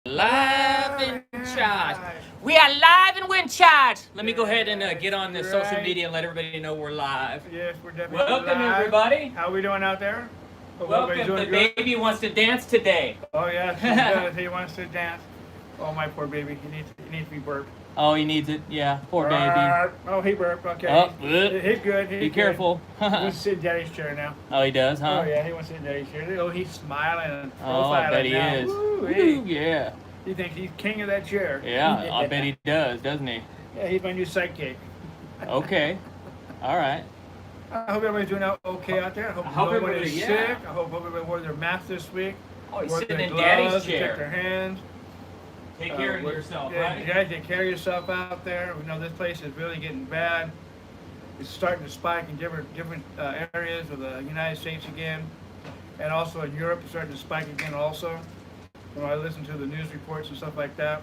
Live in charge. We are live and we're in charge. Let me go ahead and get on the social media and let everybody know we're live. Yes, we're definitely Welcome, live. everybody. How we doing out there? Hope Welcome. everybody's The doing baby wants to dance today. Oh yeah, he does. He wants to dance. Oh my poor baby. He needs to be burped. Oh, he needs it. Yeah, poor baby. Oh, he burped. Okay. Oh, He's good. Be careful. He wants to sit in Daddy's chair now. Oh, he does, huh? Oh yeah, he wants to sit in Daddy's chair. Oh, he's smiling and Oh, I bet he now. is. Woo, Woo, yeah. He thinks he's king of that chair. Yeah, I bet he does, doesn't he? Yeah, he's my new sidekick. Okay. All right. I hope everybody's doing okay out there. I hope nobody's everybody, sick. I hope everybody wore their masks this week. Oh, he's Wore sitting their in gloves, Daddy's check chair. their hands. Take care of yourself, Yeah, right? you guys take care of yourself out there. We know this place is really getting bad. It's starting to spike in different areas of the United States again, and also in Europe, it's starting to spike again. Also, when I listen to the news reports and stuff like that.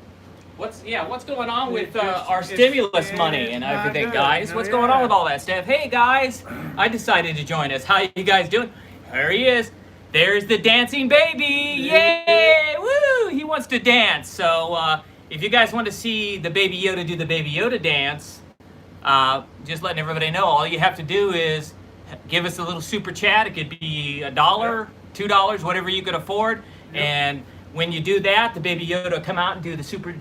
What's going on with It's- our it's- stimulus it's money and not everything, good. guys? No, What's going on yeah. with all that stuff? Hey, guys, I decided to join us. How you guys doing? There he is. There's the dancing baby. Yay! Woo! He wants to dance. So if you guys want to see the Baby Yoda do the Baby Yoda dance, just letting everybody know, all you have to do is give us a little super chat. It could be $1, $2, whatever you could afford. Yep. And when you do that, the Baby Yoda will come out and do the super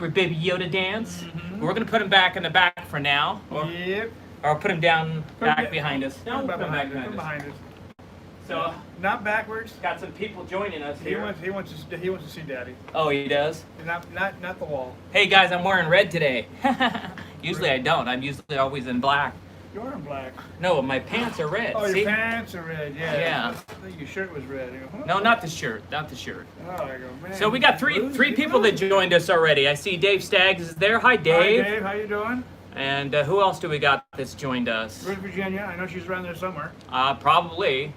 Baby Yoda dance. Mhm. We're gonna put him back in the back for now, Yep. or put him down back Yeah. behind us. No, Come put him back behind behind us. us. So Not backwards. got some people joining us He here. wants to see Daddy. Oh, he does. Not the wall. Hey guys, I'm wearing red today. Usually I don't. I'm usually always in black. You're in black. No, my pants are red. Oh, See? your pants are red. Yeah. Yeah. I think your shirt was red. You go, No, not the shirt. Not the shirt. Oh, I go, man. So we got three Blues, people that joined us already. I see Dave Staggs is there. Hi, Dave. Hi, Dave. How you doing? And who else do we got that's joined us? We're in Virginia. I know she's around there somewhere. Probably.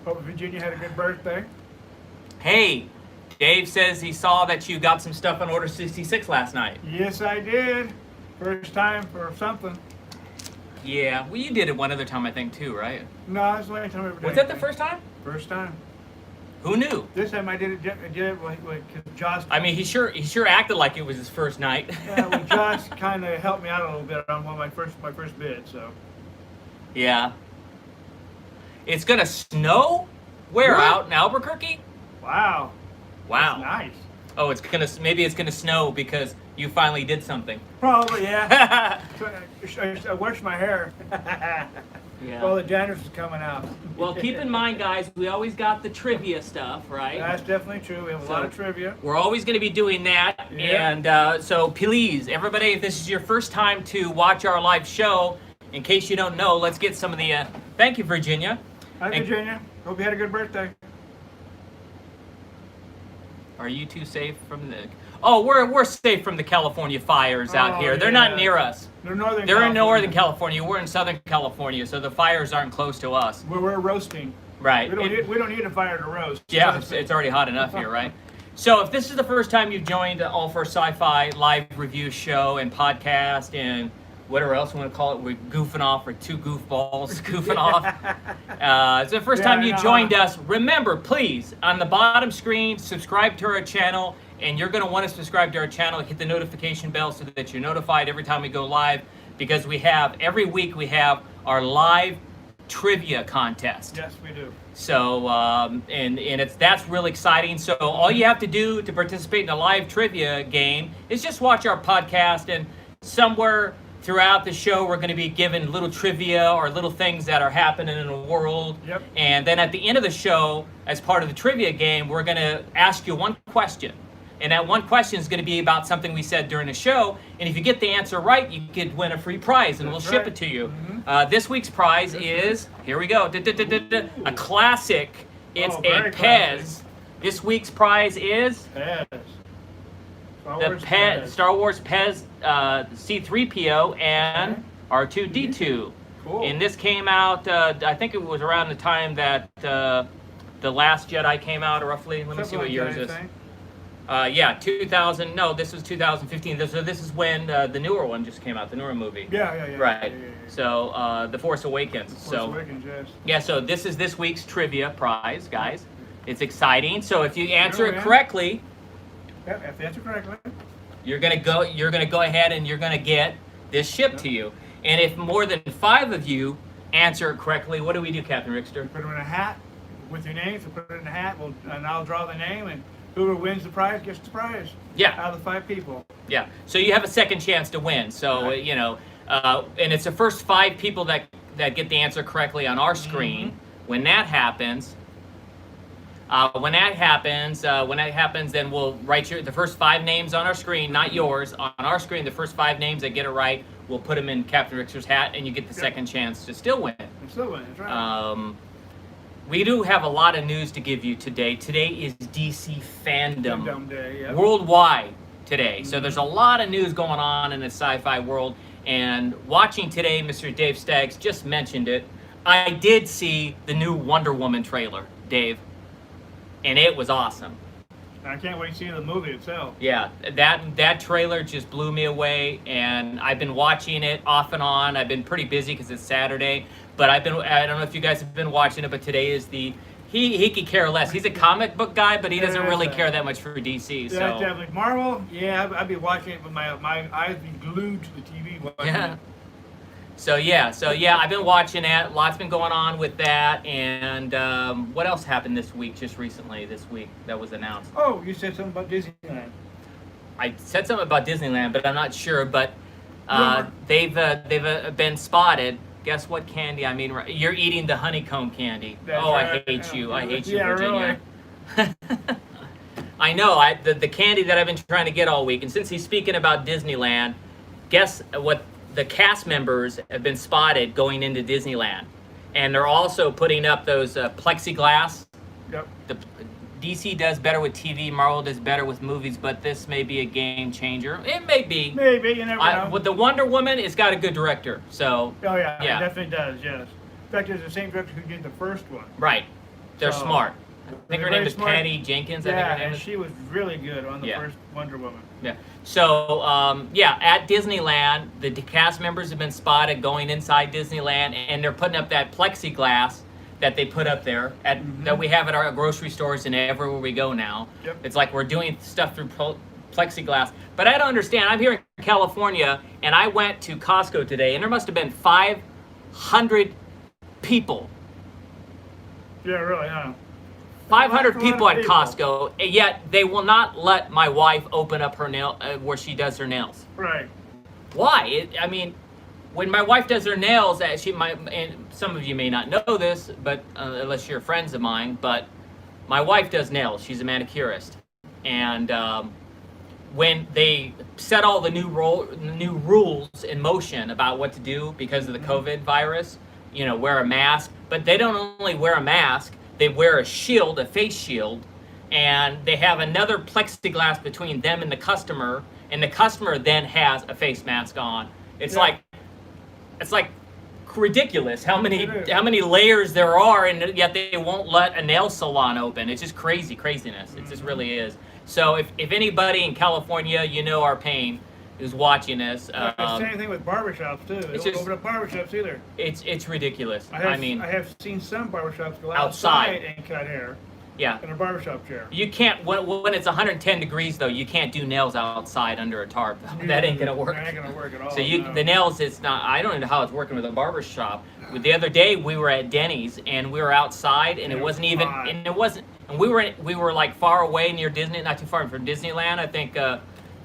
Hope Virginia had a good birthday. Hey, Dave says he saw that you got some stuff on Order 66 last night. Yes, I did. First time for something. Yeah, well, you did it one other time, I think, too, right? No, it's the last time I ever did Was that the anything. first time? First time. Who knew? This time I did it like Josh. I mean, he sure acted like it was his first night. Yeah, well, Josh kind of helped me out a little bit on one of my first bid. So. Yeah. It's gonna snow? Where, What? out in Albuquerque? Wow. Wow. Nice. Oh, maybe it's gonna snow because you finally did something. Probably, yeah. I washed my hair. Yeah. Well, the dandruff is coming out. Well, keep in mind, guys, we always got the trivia stuff, right? That's definitely true. We have a lot of trivia. We're always going to be doing that. Yeah. And so please, everybody, if this is your first time to watch our live show, in case you don't know, let's get some of the... thank you, Virginia. Hi, And- Virginia. Hope you had a good birthday. Are you two safe from the... Oh, we're safe from the California fires out Oh, here. They're not yeah. near us. They're They're in Northern California. We're in Southern California, so the fires aren't close to us. Where we're roasting. Right. We don't need a fire to roast. Yeah, it's already hot enough here, right? So if this is the first time you've joined All for Sci-Fi live review show and podcast and whatever else we want to call it, we're goofing off, or two goofballs goofing off. It's the first time you joined us. Remember, please, on the bottom screen, subscribe to our channel, and you're going to want to subscribe to our channel, hit the notification bell so that you're notified every time we go live, because every week we have our live trivia contest. Yes, we do. So, that's really exciting. So all you have to do to participate in a live trivia game is just watch our podcast, and somewhere throughout the show we're going to be giving little trivia or little things that are happening in the world. Yep. And then at the end of the show, as part of the trivia game, we're going to ask you one question. And that one question is going to be about something we said during the show. And if you get the answer right, you could win a free prize, and we'll ship it to you. Mm-hmm. This week's prize is, here we go, a classic. It's a very Pez. classic. This week's prize is Pez. Star Wars Pez C-3PO and Okay. R2-D2. Cool. And this came out, I think it was around the time that The Last Jedi came out, roughly. Let me see what year is this. Yeah, 2000. No, this was 2015. This is when the newer one just came out, the newer movie. Yeah. Right. Yeah. So, The Force Awakens. Force Awakens, yes. Yeah. So this is this week's trivia prize, guys. It's exciting. So if you answer it man. correctly, Yep, if you answer correctly. you're gonna go ahead and you're gonna get this shipped to you. And if more than 5 of you answer it correctly, what do we do, Captain Rickster? Put them in a hat with your name. So put it in a hat, and I'll draw the name, and whoever wins the prize gets the prize. Yeah. Out of the 5 people. Yeah. So you have a second chance to win. So Right. you know, and it's the first 5 people that get the answer correctly on our screen. When that happens, then we'll write the first 5 names on our screen, not yours. On our screen, the first 5 names that get it right, we'll put them in Captain Rickster's hat, and you get the second chance to still win. And still win. That's right. We do have a lot of news to give you today. Today is DC fandom Dumb day. Yep. worldwide today. So there's a lot of news going on in the sci-fi world. And watching today, Mr. Dave Staggs just mentioned it. I did see the new Wonder Woman trailer, Dave, and it was awesome. I can't wait to see the movie itself. Yeah, that trailer just blew me away, and I've been watching it off and on. I've been pretty busy because it's Saturday, but I don't know if you guys have been watching it, but today is he could care less. He's a comic book guy, but he doesn't really care that much for DC. So Yeah, definitely. Marvel, yeah, I'd be watching it with my eyes be glued to the TV watching yeah. it. So yeah, I've been watching that. Lots been going on with that, and what else happened this week? Just recently, this week that was announced. Oh, you said something about Disneyland. I said something about Disneyland, but I'm not sure. But Yeah. they've been spotted. Guess what candy? I mean, you're eating the honeycomb candy. That's Oh, right. I hate you. I hate you, Yeah, Virginia. I know. The candy that I've been trying to get all week. And since he's speaking about Disneyland, guess what? The cast members have been spotted going into Disneyland, and they're also putting up those plexiglass. Yep. The DC does better with TV, Marvel does better with movies, but this may be a game changer. It may be. Maybe, you never know. With the Wonder Woman, it's got a good director, so Oh, yeah, yeah. it definitely does, yes. In fact, it's the same director who did the first one. right. They're So, smart. I think they're her name very is smart. Patty Jenkins. I think Yeah, her name and is. she was really good on the Yeah. first Wonder Woman. Yeah. So, at Disneyland, the cast members have been spotted going inside Disneyland, and they're putting up that plexiglass that they put up there that we have at our grocery stores and everywhere we go now. Yep. It's like we're doing stuff through plexiglass. But I don't understand. I'm here in California, and I went to Costco today, and there must have been 500 people. Yeah, really, huh? 500 people at people. Costco, and yet they will not let my wife open up her nail where she does her nails. Right. Why? I mean, when my wife does her nails, and some of you may not know this, but unless you're friends of mine, but my wife does nails. She's a manicurist, and when they set all the new rules in motion about what to do because of the COVID virus, wear a mask, but they don't only wear a mask. They wear a shield, a face shield, and they have another plexiglass between them and the customer then has a face mask on. It's like ridiculous how many layers there are, and yet they won't let a nail salon open. It's just craziness. It just really is. So if anybody in California, our pain, who's watching this, It's the same thing with barbershops too. They don't open up barbershops either. it's ridiculous. I have seen some barbershops go Outside. outside and cut hair Yeah. in a barbershop chair. You can't when it's 110 degrees though. You can't do nails outside under a tarp. That ain't gonna work. That ain't gonna work at all. So no. the nails, it's not. I don't know how it's working with a barber shop. The other day we were at Denny's and we were outside and it wasn't even hot. and it wasn't and we were like far away near Disney, not too far from Disneyland. I think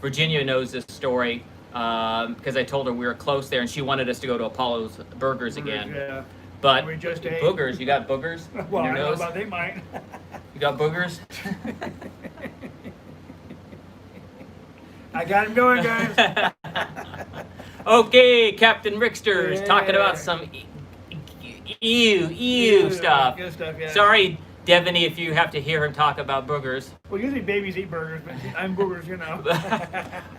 Virginia knows this story because I told her we were close there and she wanted us to go to Apollo's Burgers again. Yeah. But We just ate. boogers, you got boogers Well, in I your know nose? about they might. You got boogers? I got him going, guys. Okay, Captain Rickster's talking Yeah. about some ew stuff. Good stuff, yeah. Sorry, Devaney, if you have to hear him talk about boogers. Well, usually babies eat burgers, but I'm boogers,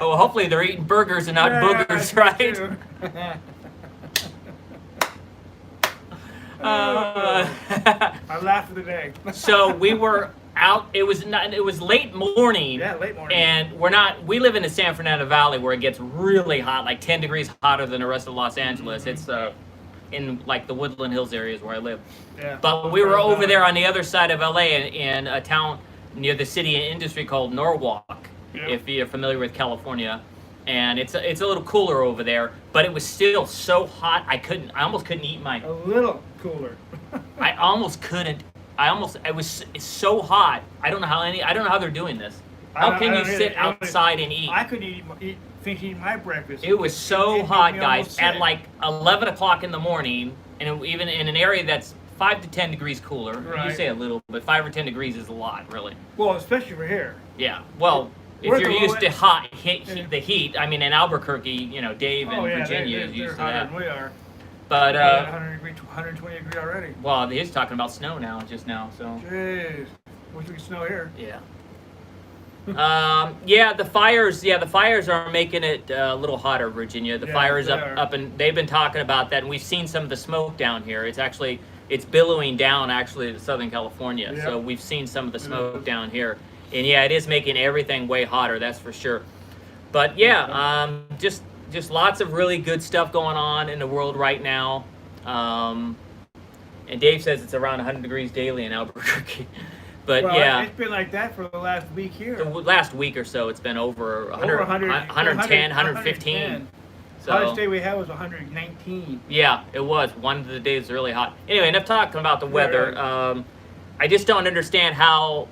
Oh, hopefully they're eating burgers and not boogers, right? I laughed for the day. So we were out. It was late morning. Yeah, late morning. And we live in the San Fernando Valley where it gets really hot, like 10 degrees hotter than the rest of Los Angeles. It's in like the Woodland Hills areas where I live. Yeah. But we were over there on the other side of LA in a town near the city and industry called Norwalk, Yeah. if you're familiar with California. And it's a little cooler over there, but it was still so hot I almost couldn't eat my. A little cooler. It was so hot. I don't know how they're doing this. How can you sit outside and eat? I could finish eating my breakfast. It was so It'd hot, make me guys. almost At sick. like 11 o'clock in the morning, and even in an area that's 5 to 10 degrees cooler. Right. You say a little, but 5 or 10 degrees is a lot, really. Well, especially for here. Yeah. Well, if We're you're the used to lowest- the heat, I mean, in Albuquerque, Dave in Virginia is they're used to hotter that. than we are. But 120 degree already. well, he's talking about snow now, just now. So Jeez, wish we could snow here. yeah. The fires are making it a little hotter, Virginia. The Yeah, fires they up, are. up, and they've been talking about that, and we've seen some of the smoke down here. It's billowing down actually to Southern California. Yep. So we've seen some of the It smoke is. down here, and yeah, it is making everything way hotter. That's for sure. But yeah, just lots of really good stuff going on in the world right now. And Dave says it's around 100 degrees daily in Albuquerque. But Well, yeah. it's been like that for the last week here. The last week or so, it's been over 100, Over 100, 110, 115. 110. The hottest So, day we had was 119. yeah, it was. One of the days was really hot. Anyway, enough talking about the weather. Right. I just don't understand how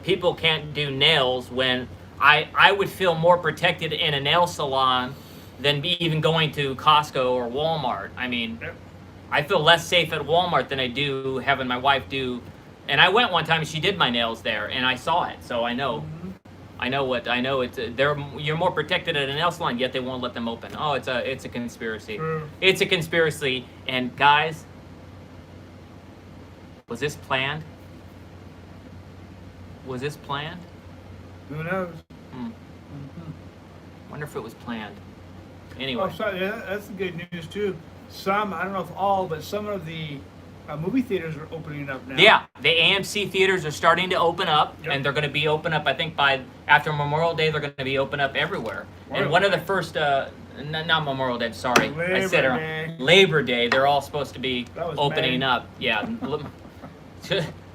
people can't do nails when I would feel more protected in a nail salon than even going to Costco or Walmart. I mean, Yep. I feel less safe at Walmart than I do having my wife do. And I went one time and she did my nails there, and I saw it, so I know. Mhm. I know it's you're more protected at a nail salon, yet they won't let them open. Oh, it's a conspiracy. True. It's a conspiracy. And guys, was this planned? Was this planned? Who knows? Hmm. Mhm. Wonder if it was planned. Anyway. Oh, sorry, yeah, that's the good news too. Some, I don't know if all, but some of the movie theaters are opening up now. Yeah, the AMC theaters are starting to open up, Yep. and they're going to be open up. I think after Memorial Day, they're going to be open up everywhere. And Memorial one of the Day. first, not Memorial Day. Sorry, I said it wrong. Labor Day. Labor Day. They're all supposed to be That was opening May. up. Yeah.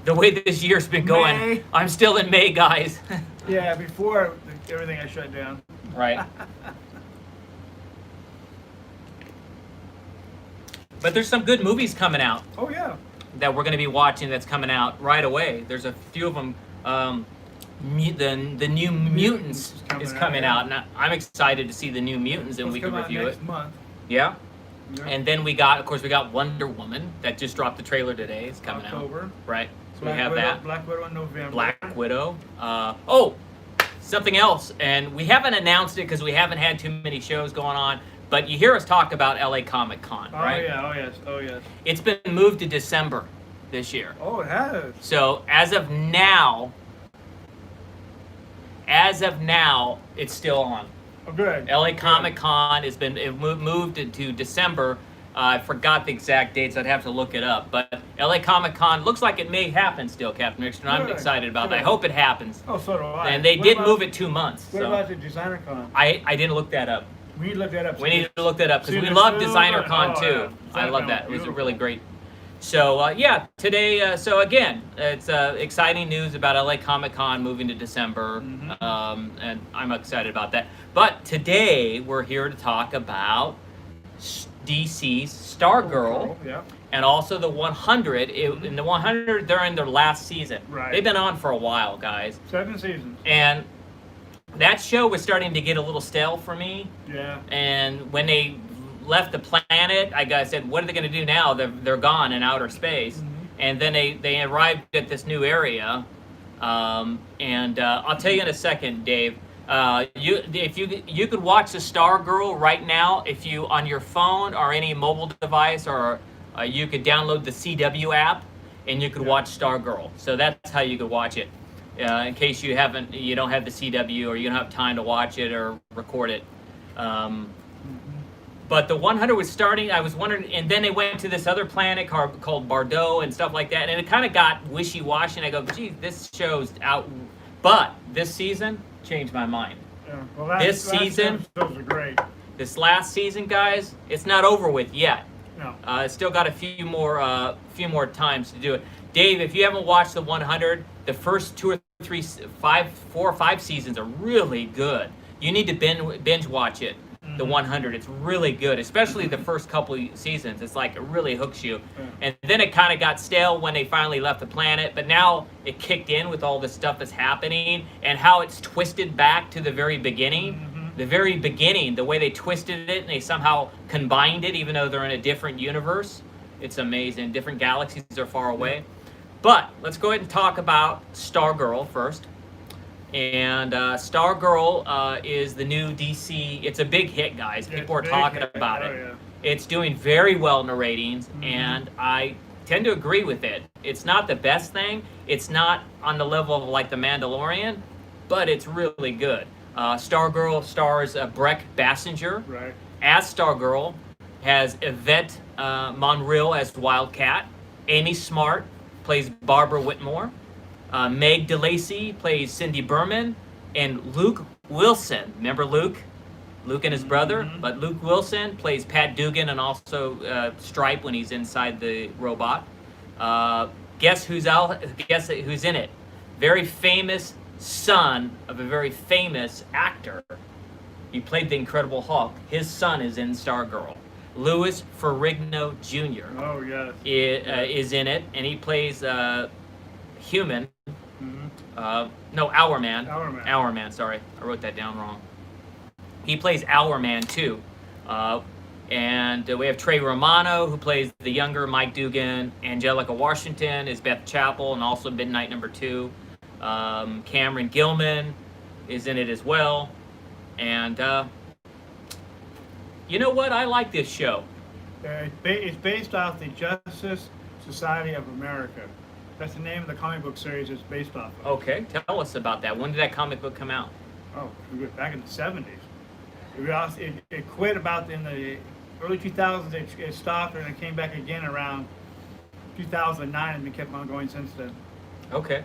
The way this year's been going, May. I'm still in May, guys. Yeah, before everything got shut down. Right. But there's some good movies coming out Oh yeah. that we're going to be watching that's coming out right away. There's a few of them. The new Mutants is coming out, and I'm excited to see the new Mutants, and Supposed we to can come out review it. next month. Yeah. Yeah. And then we got Wonder Woman that just dropped the trailer today. It's coming October. out. Right. So Black we have Widow, that. Black Widow in November. Black Widow. Something else, and we haven't announced it because we haven't had too many shows going on. But you hear us talk about LA Comic Con, Oh right? yeah. Oh yes. Oh yes. It's been moved to December this year. Oh, it has. So as of now, it's still on. Oh, good. LA Comic Con moved to December. I forgot the exact dates. I'd have to look it up. But LA Comic Con looks like it may happen still, Captain Richardson. I'm Good. excited about that. I Good. hope it happens. Oh, so do I. And they What did about- move it 2 months. What So about the Designer Con? I didn't look that up. We need to look that up. We need to look that up because See we the love silver? Designer Con Oh, too. yeah. I Designer love Con that. was It was beautiful. really great. So today. So again, it's exciting news about LA Comic Con moving to December, Mhm. and I'm excited about that. But today we're here to talk about DC's Stargirl. Yeah. And also the 100. In the 100, they're in their last season. Right. They've been on for a while, guys. 7 seasons. And that show was starting to get a little stale for me. Yeah. And when they left the planet, I said, what are they going to do now? They're gone in outer space. Mhm. And then they arrived at this new area. And I'll tell you in a second, Dave. If you could watch the Stargirl right now, if you on your phone or any mobile device, or you could download the CW app, and you could Yeah. watch Stargirl. So that's how you could watch it. In case you don't have the CW, or you don't have time to watch it or record it. But the 100 was starting. I was wondering, and then they went to this other planet called Bordeaux and stuff like that, and it kind of got wishy-washy. And I go, geez, this show's out. But this season changed my mind. Yeah. Well, This season- episodes are great. This last season, guys, it's not over with yet. No. Still got a few more times to do it. Dave, if you haven't watched the 100, the first 4 or 5 seasons are really good. You need to binge watch it. The 100, it's really good, especially the first couple seasons. It's like it really hooks you. And then it kind of got stale when they finally left the planet, but now it kicked in with all the stuff that's happening and how it's twisted back to the very beginning. The very beginning, the way they twisted it and they somehow combined it, even though they're in a different universe. It's amazing. Different galaxies are far away. But let's go ahead and talk about Stargirl first. And Stargirl is the new DC. It's a big hit, guys. People are talking about it. Yeah. It's doing very well in the ratings, and I tend to agree with it. It's not the best thing. It's not on the level of like The Mandalorian, but it's really good. Stargirl stars Breck Bassinger as Stargirl, has Yvette Monreal as Wildcat, Amy Smart plays Barbara Whitmore, Meg DeLacy plays Cindy Berman, and Luke Wilson. Remember Luke? Luke and his brother? But Luke Wilson plays Pat Dugan and also Stripe when he's inside the robot. Guess who's in it? Very famous son of a very famous actor. He played the Incredible Hulk. His son is in Stargirl. Louis Ferrigno Jr. Oh, yes. Is in it, and he plays Human. No, Hourman. Hourman, sorry. I wrote that down wrong. He plays Hourman, too. And we have Trey Romano, who plays the younger Mike Dugan. Angelica Washington is Beth Chappell, and also Midnight Number 2. Cameron Gilman is in it as well. And you know what? I like this show. It's based off the Justice Society of America. That's the name of the comic book series it's based off of. Okay, tell us about that. When did that comic book come out? Oh, back in the 70s. It quit about in the early 2000s. It stopped, and it came back again around 2009, and it kept on going since then. Okay.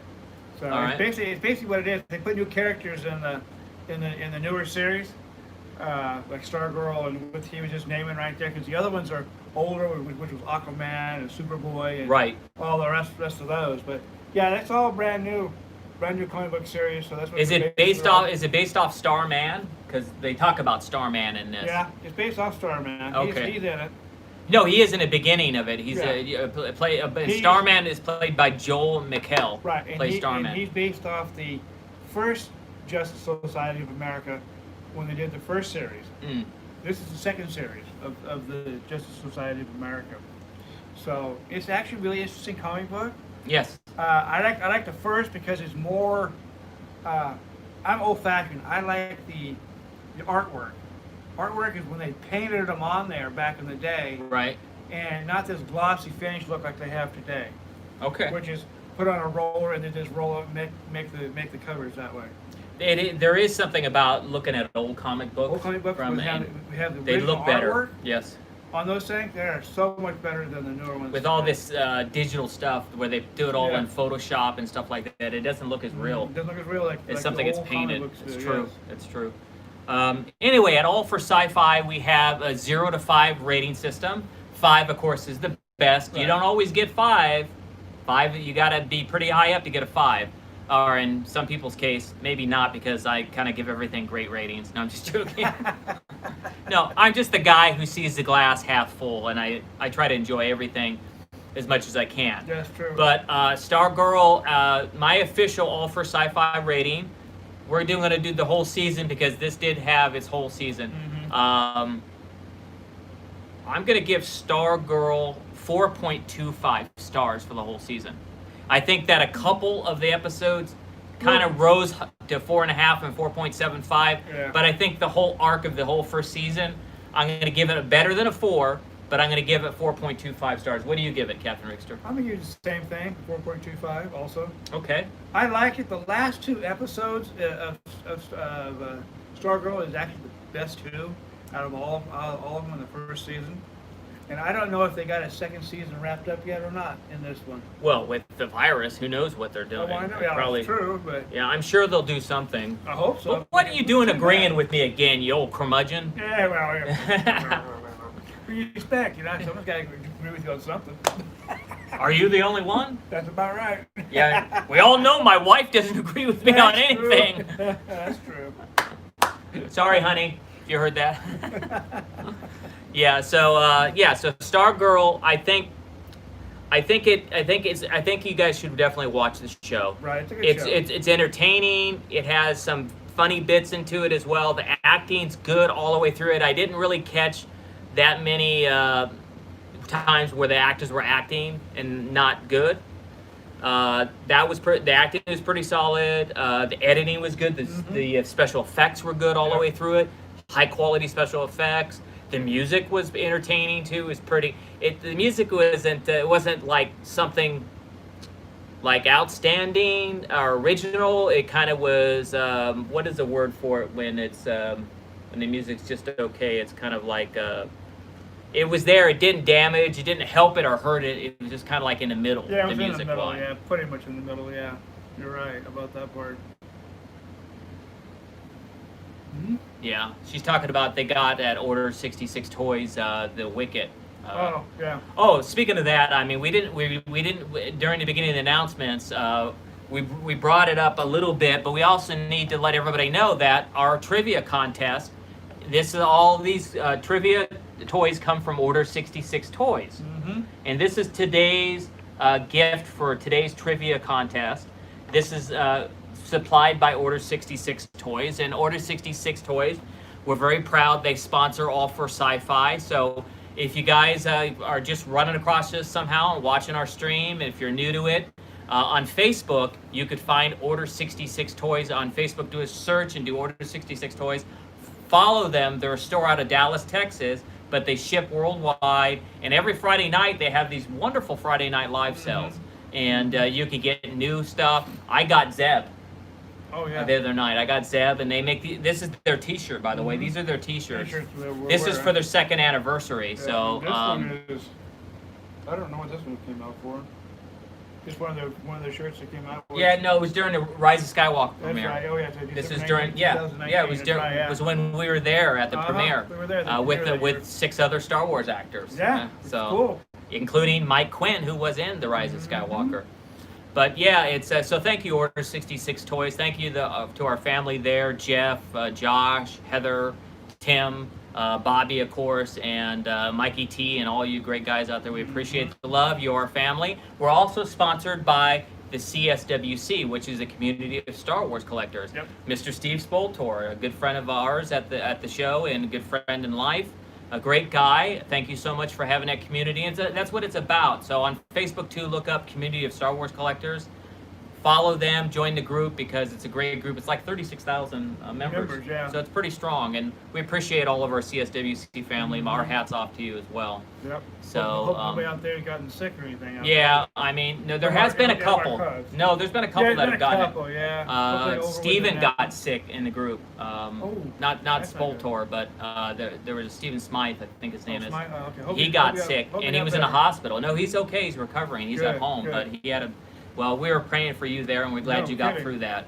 So All right. it's basically what it is. They put new characters in the newer series, like Stargirl and what he was just naming right there, because the other ones are older, which was Aquaman and Superboy and all the rest of those. But yeah, that's all brand new comic book series. So that's what Is it based off Starman? Because they talk about Starman in this. Yeah, it's based off Starman. Okay. He's in it. No, he is in the beginning of it. He's Starman is played by Joel McHale. Right, and plays Starman. And he's based off the first Justice Society of America when they did the first series. This is the second series of the Justice Society of America. So it's actually a really interesting comic book. Yes. I like the first because it's more. I'm old-fashioned. I like the artwork. Artwork is when they painted them on there back in the day. Right. And not this glossy finish look like they have today. Okay. Which is put on a roller and then just roll it, make the covers that way. There is something about looking at old comic books. Old comic books, we have the they original look better. artwork Yes. on those things. They are so much better than the newer ones. With all this digital stuff where they do it all in Photoshop and stuff like that, it doesn't look as real. It doesn't look as real like it's like something the that's old painted. comic books It's do, true. yes. It's true. Anyway, at All for Sci-Fi, we have a 0 to 5 rating system. 5, of course, is the best. Right. You don't always get 5. 5, you got to be pretty high up to get a 5. Or in some people's case, maybe not, because I kind of give everything great ratings. No, I'm just joking. No, I'm just the guy who sees the glass half full, and I try to enjoy everything as much as I can. That's true. But Stargirl, my official All for Sci-Fi rating, we're going to do the whole season because this did have its whole season. I'm going to give Stargirl 4.25 stars for the whole season. I think that a couple of the episodes kind of rose to 4.5 and 4.75, but I think the whole arc of the whole first season, I'm going to give it a better than a 4, but I'm going to give it 4.25 stars. What do you give it, Captain Rickster? I'm going to use the same thing, 4.25 also. Okay. I like it. The last 2 episodes of Stargirl is actually the best 2 out of all of them in the first season. And I don't know if they got a second season wrapped up yet or not in this one. Well, with the virus, who knows what they're doing? Oh, I know. Yeah, Probably. It's true, but Yeah, I'm sure they'll do something. I hope so. But what are you doing agreeing with me again, you old curmudgeon? Yeah, well, yeah. respect, someone's got to agree with you on something. Are you the only one? That's about right. Yeah, we all know my wife doesn't agree with me on anything. That's true. Sorry, honey, if you heard that. So Stargirl, I think you guys should definitely watch this show. Right, it's a good show. It's entertaining. It has some funny bits into it as well. The acting's good all the way through it. I didn't really catch that many times where the actors were acting and not good. The acting was pretty solid. The editing was good. The special effects were good all the way through it. High quality special effects. The music was entertaining too. The music wasn't like something like outstanding or original. It kind of was. What is the word for it when it's when the music's just okay? It's kind of like. It was there. It didn't damage. It didn't help it or hurt it. It was just kind of like in the middle. Yeah, it was the in the middle. line. Yeah, pretty much in the middle. Yeah, you're right about that part. Mm-hmm. Yeah, she's talking about they got at Order 66 Toys the Wicket. Oh yeah. Oh, speaking of that, I mean we didn't during the beginning of the announcements. We brought it up a little bit, but we also need to let everybody know that our trivia contest. All these trivia toys come from Order 66 Toys. Mm-hmm. And this is today's gift for today's trivia contest. This is supplied by Order 66 Toys. And Order 66 Toys, we're very proud they sponsor All for Sci-Fi. So if you guys are just running across this somehow and watching our stream, if you're new to it, on Facebook, you could find Order 66 Toys on Facebook. Do a search and do Order 66 Toys. Follow them. They're a store out of Dallas, Texas, but they ship worldwide. And every Friday night, they have these wonderful Friday night live sales. And you can get new stuff. I got Zeb. Oh, yeah. The other night. I got Zeb, and they make this is their T-shirt, by the way. These are their T-shirts. This is for their 2nd anniversary. Yeah, So, this one is, I don't know what this one came out for. Just one of the shirts that came out. Yeah, no, it was during the Rise of Skywalker That's premiere. Right. Oh yeah. So This is during it was during it was when we were there at the premiere. We were there. With 6 other Star Wars actors. Yeah. So cool. Including Mike Quinn, who was in the Rise of Skywalker. But yeah, it's so thank you, Order 66 Toys. Thank you to our family there, Jeff, Josh, Heather, Tim, Bobby, of course, and Mikey T, and all you great guys out there. We appreciate the love. You're our family. We're also sponsored by the CSWC, which is a community of Star Wars collectors. Yep. Mr. Steve Spoltor, a good friend of ours at the show and a good friend in life. A great guy. Thank you so much for having that community. And that's what it's about. So on Facebook too, look up Community of Star Wars Collectors. Follow them, join the group because it's a great group. It's like 36,000 members. Yeah. So it's pretty strong, and we appreciate all of our CSWC family. Our hats off to you as well. Yep. So hope nobody out there has gotten sick or anything. Yeah, I mean, no, there has been a couple. No, there's been a couple that have gotten it. Yeah. Steven got sick in the group. Not not Spoltor, but there was Stephen Smythe, I think his name is. Okay. He got sick, and he was in a hospital. No, he's okay. He's recovering. He's at home, but he had a. Well, we were praying for you there, and we're glad you got through that.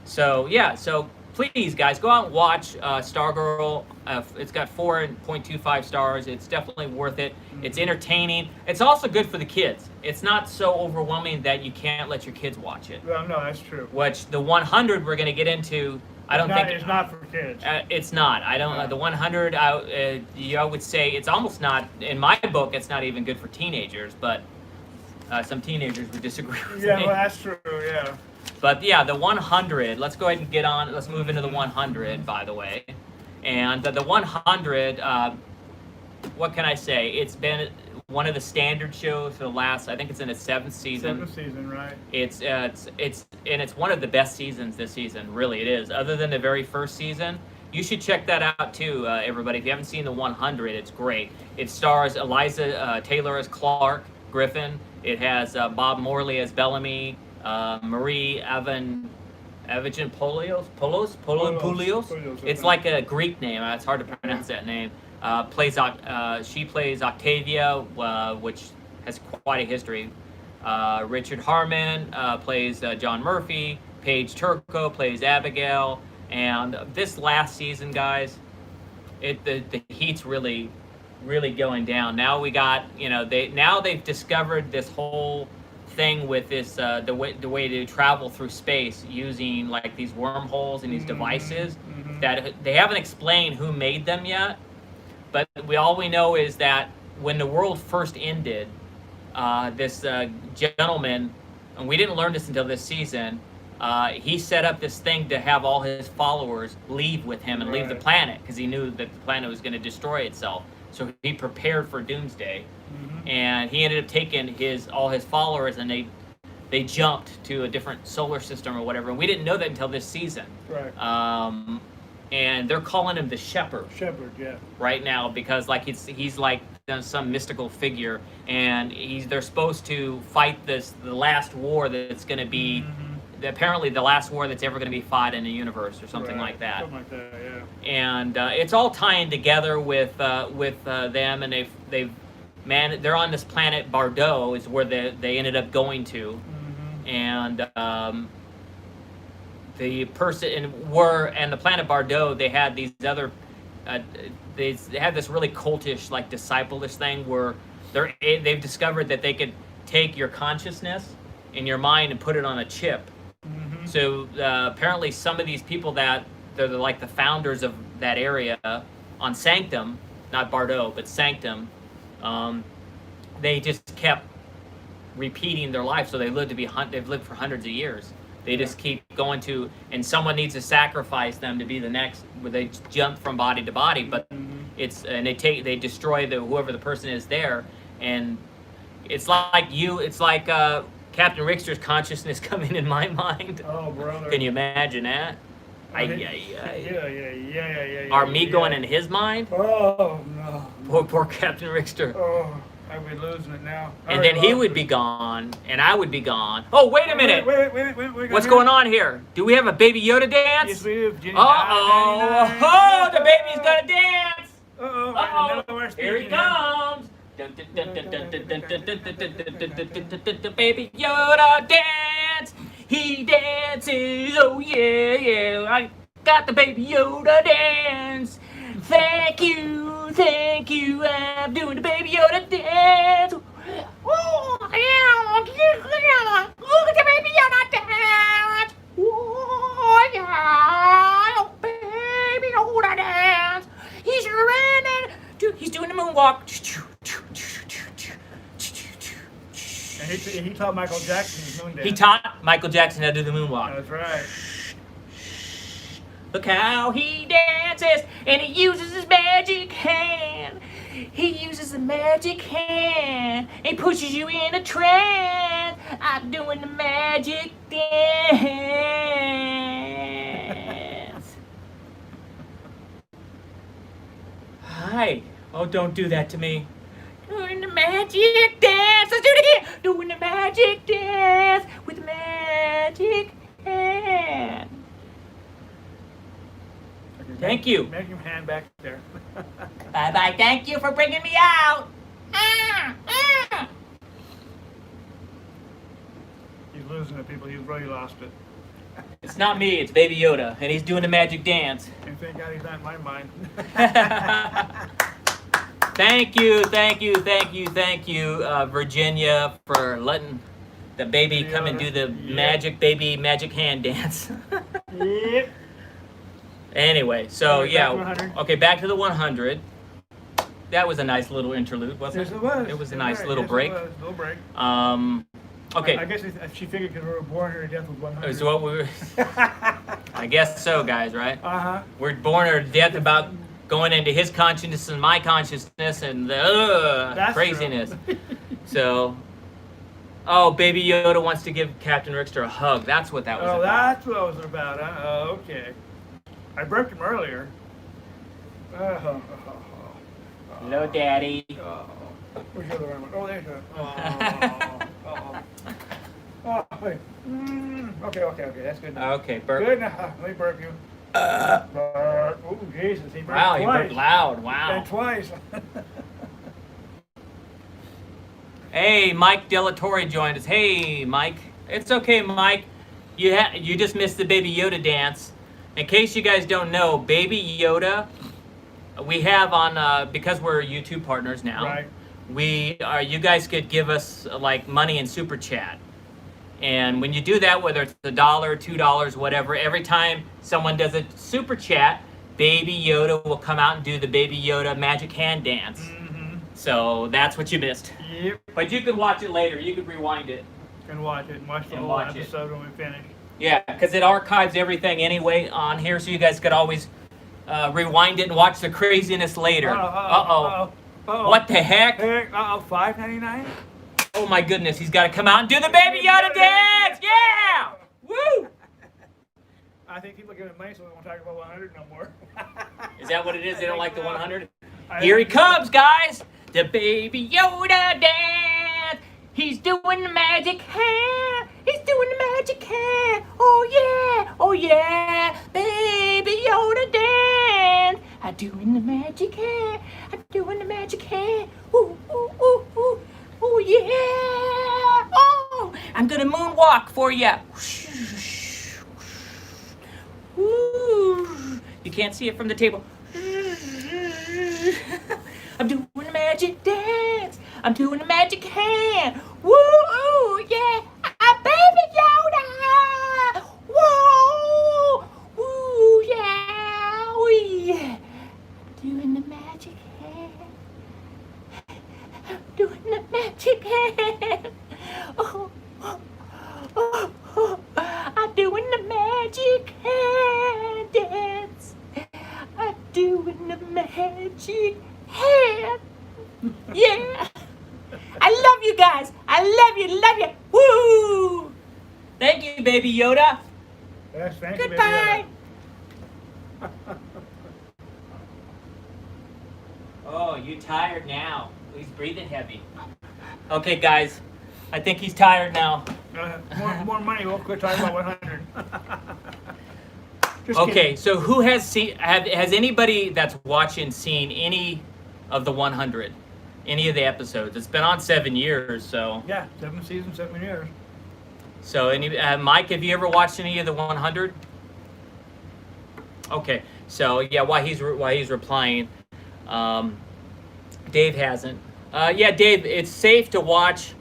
So, yeah, so please, guys, go out and watch Stargirl. It's got 4.25 stars. It's definitely worth it. It's entertaining. It's also good for the kids. It's not so overwhelming that you can't let your kids watch it. Well, no, that's true. Which the 100 we're going to get into, I don't think... It's not for kids. It's not. I don't. The 100, I would say, it's almost not, in my book, it's not even good for teenagers, but... some teenagers would disagree with me. Yeah, well, that's true, yeah. But yeah, the 100, let's go ahead and get on, let's move into the 100, by the way. And the 100, what can I say? It's been one of the standard shows for the last, I think it's in its 7th season. 7th season, right. It's one of the best seasons this season, really it is. Other than the very first season, you should check that out too, everybody. If you haven't seen the 100, it's great. It stars Eliza Taylor as Clark Griffin. It has Bob Morley as Bellamy, Marie Avijan Poulios. It's like a Greek name. It's hard to pronounce that name. She plays Octavia, which has quite a history. Richard Harmon plays John Murphy. Paige Turco plays Abigail. And this last season, guys, the heat's really really going down. Now we got, they've discovered this whole thing with this the way to travel through space using like these wormholes and these devices that they haven't explained who made them yet. But all we know is that when the world first ended, this gentleman, and we didn't learn this until this season, he set up this thing to have all his followers leave with him and leave the planet because he knew that the planet was going to destroy itself. So he prepared for doomsday, and he ended up taking all his followers, and they jumped to a different solar system or whatever. And we didn't know that until this season. Right. And they're calling him the Shepherd. Shepherd, yeah. Right now, because like he's like some mystical figure, and they're supposed to fight the last war that's going to be apparently the last war that's ever going to be fought in the universe or something like that. Something like that, yeah. And it's all tying together with them, and they're on this planet Bardo is where they ended up going to, and the planet Bardo, they had these other they had this really cultish, like disciple-ish thing where they've discovered that they could take your consciousness in your mind and put it on a chip. So apparently some of these people that they're like the founders of that area on Sanctum, not Bardo, but Sanctum, they just kept repeating their life. So they've lived for hundreds of years. They just keep going to, and someone needs to sacrifice them to be the next, where they jump from body to body. But they destroy whoever the person is there, and it's like Captain Rickster's consciousness coming in my mind. Oh, brother! Can you imagine that? Yeah. Are me going in his mind? Oh no! Poor Captain Rickster. Oh. I'd be losing it now. And then he would be gone, and I would be gone. Oh, wait a minute! Wait. What's going on here? Do we have a Baby Yoda dance? Yes, we do. Uh-oh! Oh, the baby's gonna dance! Uh-oh! Here he comes! Baby Yoda dance! He dances! Oh, yeah! I got the Baby Yoda dance! Thank you, I'm doing the Baby Yoda dance. Oh, yeah, look at the Baby Yoda dance. Oh, yeah, Baby Yoda dance. He's running, he's doing the moonwalk. And he taught Michael Jackson his moon dance. He taught Michael Jackson how to do the moonwalk. That's right. Look how he dances, and he uses his magic hand. He uses the magic hand and pushes you in a trance. I'm doing the magic dance. Hi. Oh, don't do that to me. Doing the magic dance. Let's do it again. Doing the magic dance with the magic hand. Thank you. Make him hand back there. Bye-bye. Thank you for bringing me out. He's losing it, people. He's really lost it. It's not me. It's Baby Yoda, and he's doing the magic dance. And thank God he's not in my mind. Thank you, Virginia, for letting the baby come and do the magic hand dance. Yep. Anyway, so Back yeah, to 100. okay, back to the 100. That was a nice little interlude, wasn't Yes, it? it was. It was a You're nice right. little Yes, break. It was. Little break. Okay. I guess she figured because we were born here to death with 100. Is what we were. I guess so, guys. Right? Uh-huh. We're born or death about going into his consciousness and my consciousness and the That's craziness. true. So, Baby Yoda wants to give Captain Rickster a hug. That's what that was about. That's what it was about. Okay. I burped him earlier. Hello, Daddy. Where's the other one? Oh, there's one. Wait. Okay. That's good. Okay, burp. Good now. Let me burp you. Oh, Jesus. He burped Wow, twice. you burped loud. Wow. And twice. Hey, Mike Delatorre joined us. Hey, Mike. It's okay, Mike. You just missed the Baby Yoda dance. In case you guys don't know, Baby Yoda we have on because we're YouTube partners now. Right. We are. You guys could give us like money in super chat, and when you do that, whether it's $1, $2, whatever, every time someone does a super chat, Baby Yoda will come out and do the Baby Yoda magic hand dance. Mm-hmm. So that's what you missed. Yep. But you could watch it later. You could rewind it. Can watch it and watch the And whole watch it. episode when we finish. Yeah, because it archives everything anyway on here, so you guys could always rewind it and watch the craziness later. Uh-oh. What the heck? Uh-oh, $5.99? Oh my goodness, he's got to come out and do the Baby Yoda dance! Yeah! Woo! I think people are giving money so we won't talk about 100 no more. Is that what it is? They don't like the 100? I Here he think so. comes, guys! The Baby Yoda dance! He's doing the magic hand! He's doing the magic hand! Oh yeah! Oh yeah! Baby Yoda dance! I'm doing the magic hand! I'm doing the magic hand! Ooh, ooh, ooh, ooh! Oh yeah! Oh! I'm gonna moonwalk for you! Ooh. You can't see it from the table. I'm doing the magic dance. I'm doing the magic hand. Woo! Yeah! Baby Yoda! Whoa! Woo! Yeah! Wee! Yeah. Doing the magic hand. Doing the magic hand. Oh, oh, oh, oh. I'm doing the magic hand dance. I'm doing the magic hand. Yeah. I love you guys. I love you. Woo! Thank you, Baby Yoda. Yes, thank you, Goodbye. Oh, you tired now? He's breathing heavy. Okay, guys. I think he's tired now. More money. We'll quit talking about 100. Just Okay, kidding. so who has seen? Has anybody that's watching seen any of the 100? Any of the episodes? It's been on 7 years, so. Yeah, 7 seasons, 7 years. So, Mike, have you ever watched any of the 100? Okay, so yeah, while he's replying, Dave hasn't. Yeah, Dave, it's safe to watch.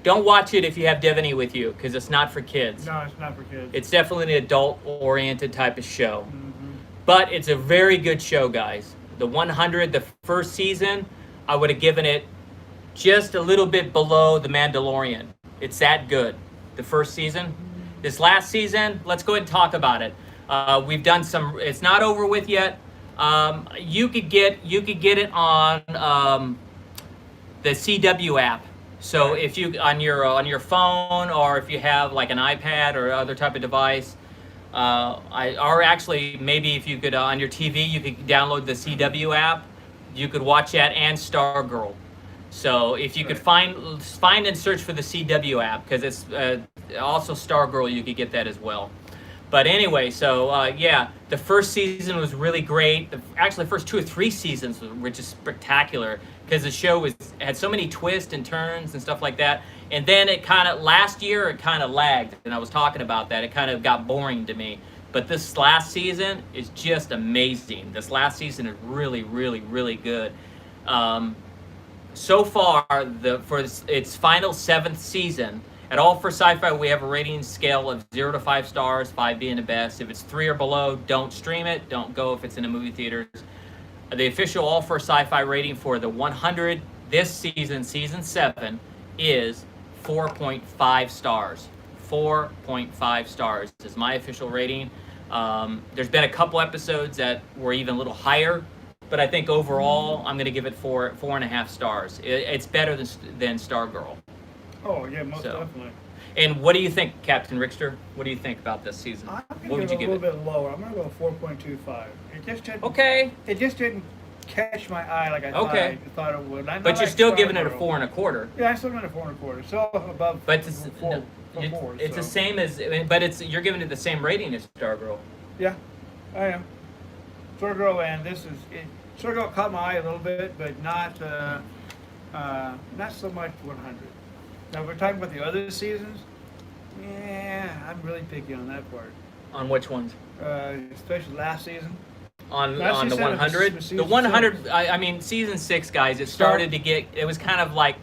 Don't watch it if you have Devaney with you, because it's not for kids. No, it's not for kids. It's definitely an adult-oriented type of show. Mm-hmm. But it's a very good show, guys. The 100, the first season, I would have given it just a little bit below The Mandalorian. It's that good, the first season. This last season, let's go ahead and talk about it. We've done some. It's not over with yet. You could get it on the CW app. So if you on your phone, or if you have like an iPad or other type of device, or actually maybe if you could on your TV, you could download the CW app. You could watch that and Stargirl. So if you could find and search for the CW app, because it's also Stargirl, you could get that as well. But anyway, so yeah, the first season was really great. Actually, the first 2 or 3 seasons were just spectacular, because the show had so many twists and turns and stuff like that. And then last year it kind of lagged, and I was talking about that. It kind of got boring to me. But this last season is just amazing. This last season is really, really, really good. So far, for its final 7th season, at All for Sci-Fi, we have a rating scale of 0 to 5 stars, 5 being the best. If it's 3 or below, don't stream it. Don't go if it's in the movie theaters. The official All for Sci-Fi rating for the 100 this season, season 7, is 4.5 stars. 4.5 stars is my official rating. There's been a couple episodes that were even a little higher, but I think overall I'm going to give it 4.5 stars. It's better than Stargirl. Oh, yeah, most definitely. And what do you think, Captain Rickster? What do you think about this season? I'm What going would to you go a give little it? bit lower. I'm going to go 4.25. It just didn't. Okay, It just didn't catch my eye like I Okay. thought it would. but you're still giving it a 4.25. Yeah, I'm still giving it a 4.25. So above. But it's four, it's, four, it's so. the same as, but you're giving it the same rating as Stargirl. Yeah, I am. Stargirl, and Stargirl caught my eye a little bit, but not so much 100. Now, if we're talking about the other seasons, yeah, I'm really picky on that part. On which ones? Especially last season. on Last the season was 100. season The 100. 6. I mean, season 6, guys. It started to get. It was kind of like.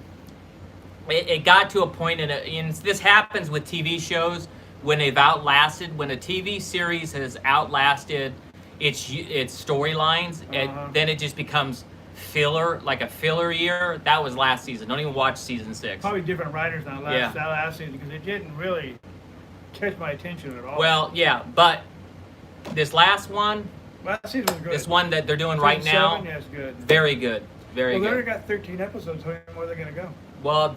It got to a point and this happens with TV shows when they've outlasted. When a TV series has outlasted its storylines, then it just becomes filler, like a filler year. That was last season. Don't even watch season 6. Probably different writers than last season because it didn't really catch my attention at all. Well, yeah, but this last one, last season was good. this one that they're doing right now, 7, yes, good. very good, very Well, they good. already got 13 episodes. How many more are they going to go? Well,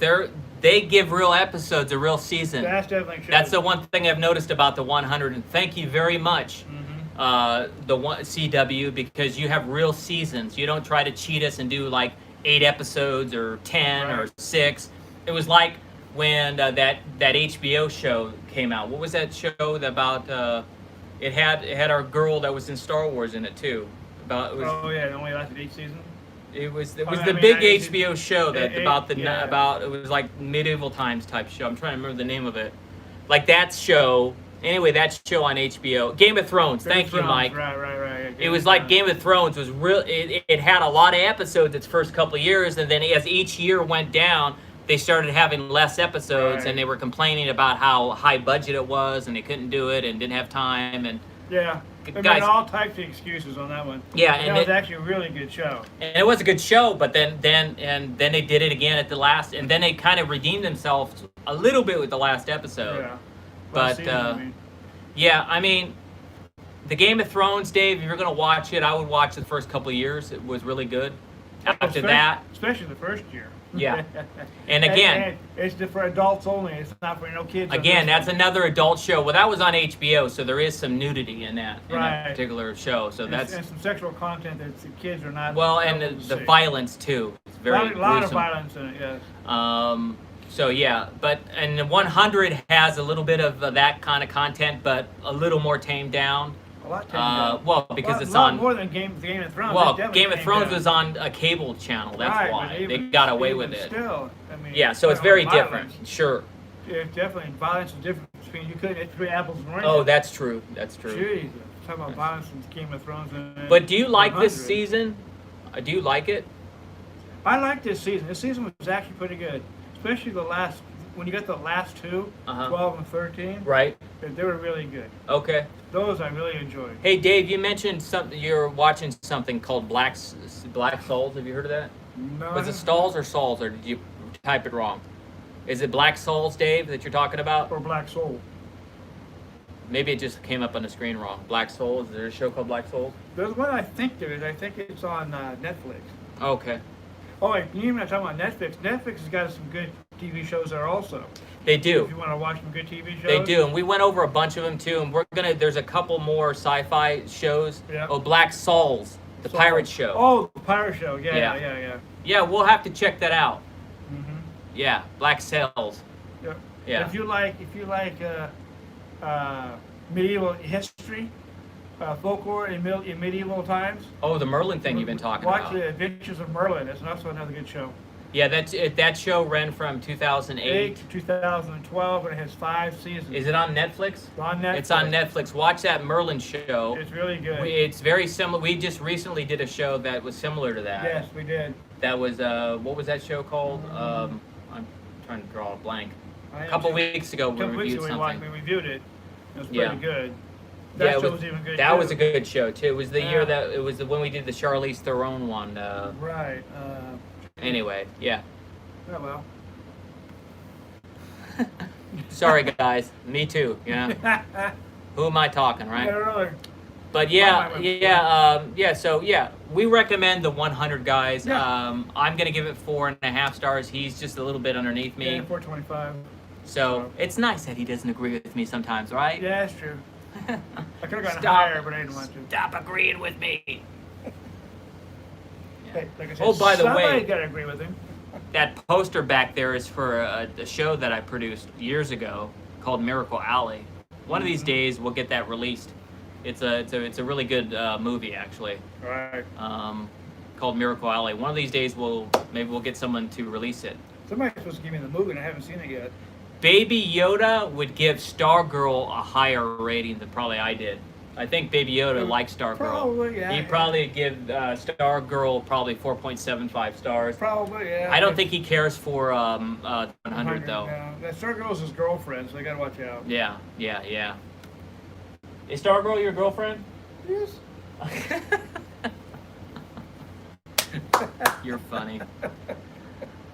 they give real episodes a real season. That's definitely shows. That's the one thing I've noticed about the 100, and thank you very much, the one CW, because you have real seasons. You don't try to cheat us and do like 8 episodes or 10 or 6. It was like when that HBO show came out. What was that show about? It had our girl that was in Star Wars in it too. Oh yeah, it only lasted 8 seasons. It was the I mean, big I used HBO show that about it was like medieval times type show. I'm trying to remember the name of it. Like that show. Anyway, that show on HBO, Game of Thrones. Thank you, Mike. Right. It was like Game of Thrones was real. It had a lot of episodes its first couple of years, and then as each year went down, they started having less episodes, and they were complaining about how high budget it was, and they couldn't do it, and didn't have time, and they guys, made all types of excuses on that one. Yeah, and it was actually a really good show. And it was a good show, but then they did it again at the last, and then they kind of redeemed themselves a little bit with the last episode. Yeah. But I mean, the Game of Thrones, Dave, if you're gonna watch it, I would watch the first couple of years. It was really good. After that, especially the first year. Yeah. And again, and it's for adults only. It's not for no kids. Again, that's another adult show. Well, that was on HBO, so there is some nudity in that particular show. So and some sexual content that the kids are not. Well, and the violence too. It's very a lot of violence in it. Yes. So yeah, and the 100 has a little bit of that kind of content, but a little more tamed down. A lot tamed down. Well, because it's a lot on more than Game of Thrones. Well, Game of Thrones was on a cable channel. That's why they got away with it. Still, I mean, yeah, so it's very different. Sure. Yeah, definitely, violence is different between between apples and oranges. Oh, that's true. That's true. Jeez, talking about violence in Game of Thrones. But do you like this season? Do you like it? I like this season. This season was actually pretty good, especially when you got the last two, 12 and 13. Right. They were really good. Okay. Those I really enjoyed. Hey, Dave, you mentioned something. You're watching something called Black Souls. Have you heard of that? No. Was it Stalls or Sauls, or did you type it wrong? Is it Black Souls, Dave, that you're talking about? Or Black Soul. Maybe it just came up on the screen wrong. Black Souls? Is there a show called Black Souls? There's one I think there is. I think it's on Netflix. Okay. Oh, wait, you're not talking about Netflix. Netflix has got some good TV shows there also. They do. If you want to watch some good TV shows. They do, and we went over a bunch of them too. And there's a couple more sci-fi shows. Yeah. Oh, Black Souls, the pirate show. Oh, the pirate show. Yeah. Yeah, we'll have to check that out. Mm-hmm. Yeah, Black Sails. Yep. Yeah. If you like medieval history, folklore in medieval times. Oh, the Merlin thing you've been talking about. Watch the Adventures of Merlin. That's also another good show. Yeah, that show ran from 2008 to 2012, and it has 5 seasons. Is it on Netflix? It's on Netflix. It's on Netflix. Watch that Merlin show. It's really good. It's very similar. We just recently did a show that was similar to that. Yes, we did. That was what was that show called? I'm trying to draw a blank. A couple weeks ago we reviewed something. We reviewed it. It was pretty good. That show was even good. That was a good show too. It was the year that it was when we did the Charlize Theron one. Right. Anyway, yeah. Oh well. Sorry guys, me too. Yeah. Who am I talking, right? Yeah, really. But So we recommend the 100 guys. Yeah. I'm gonna give it 4.5 stars. He's just a little bit underneath me. Yeah, 4.25. So it's nice that he doesn't agree with me sometimes, right? Yeah, that's true. I could have gotten higher, but I didn't want to. Stop agreeing with me. Hey, like I said, oh, by the way, somebody's got to agree with him. That poster back there is for a show that I produced years ago called Miracle Alley. One of these days we'll get that released. It's a really good movie actually. Right. Called Miracle Alley. One of these days maybe we'll get someone to release it. Somebody's supposed to give me the movie and I haven't seen it yet. Baby Yoda would give Stargirl a higher rating than probably I did. I think Baby Yoda likes Stargirl. Probably, yeah. He'd probably give Stargirl probably 4.75 stars. Probably, yeah. I don't think he cares for 100 though. Yeah. That Stargirl's his girlfriend, so they gotta watch out. Yeah. Is Stargirl your girlfriend? Yes. You're funny.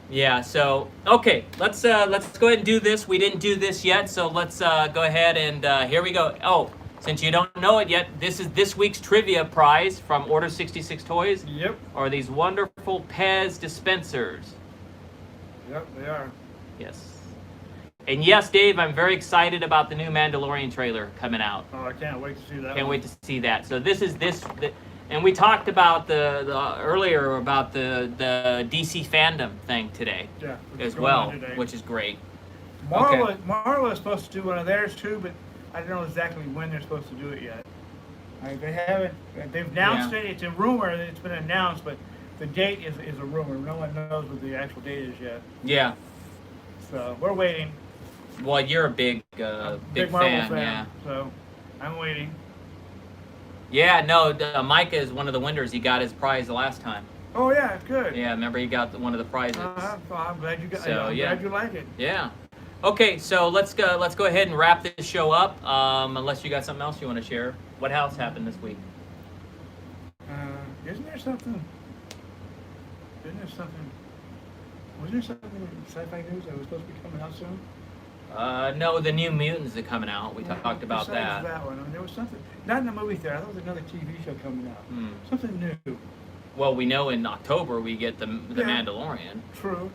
Yeah, so okay, let's go ahead and do this. We didn't do this yet, so let's go ahead and here we go. Oh, since you don't know it yet, this is this week's trivia prize from Order 66 Toys. Yep. Are these wonderful Pez dispensers? Yep, they are. Yes. And yes, Dave, I'm very excited about the new Mandalorian trailer coming out. Oh, I can't wait to see that. Can't wait to see that. So this is and we talked about the earlier about the DC fandom thing today, yeah, as well, which is great. Marvel is supposed to do one of theirs too, but I don't know exactly when they're supposed to do it yet. They haven't. They've announced it. It's a rumor. It's been announced, but the date is a rumor. No one knows what the actual date is yet. Yeah. So we're waiting. Well, you're a big Marvel fan, yeah. So I'm waiting. Yeah, no, Micah is one of the winners. He got his prize the last time. Oh yeah, good. Yeah, remember he got one of the prizes. I'm glad you got. So, I'm glad you like it. Yeah. Okay, so let's go ahead and wrap this show up. Unless you got something else you want to share. What else happened this week? Isn't there something? Wasn't there something in sci-fi news that was supposed to be coming out soon? No, the new Mutants are coming out. We talked about besides that. one. I mean, there was something. Not in the movie theater. I thought there was another TV show coming out. Something new. Well, we know in October we get the Mandalorian. True.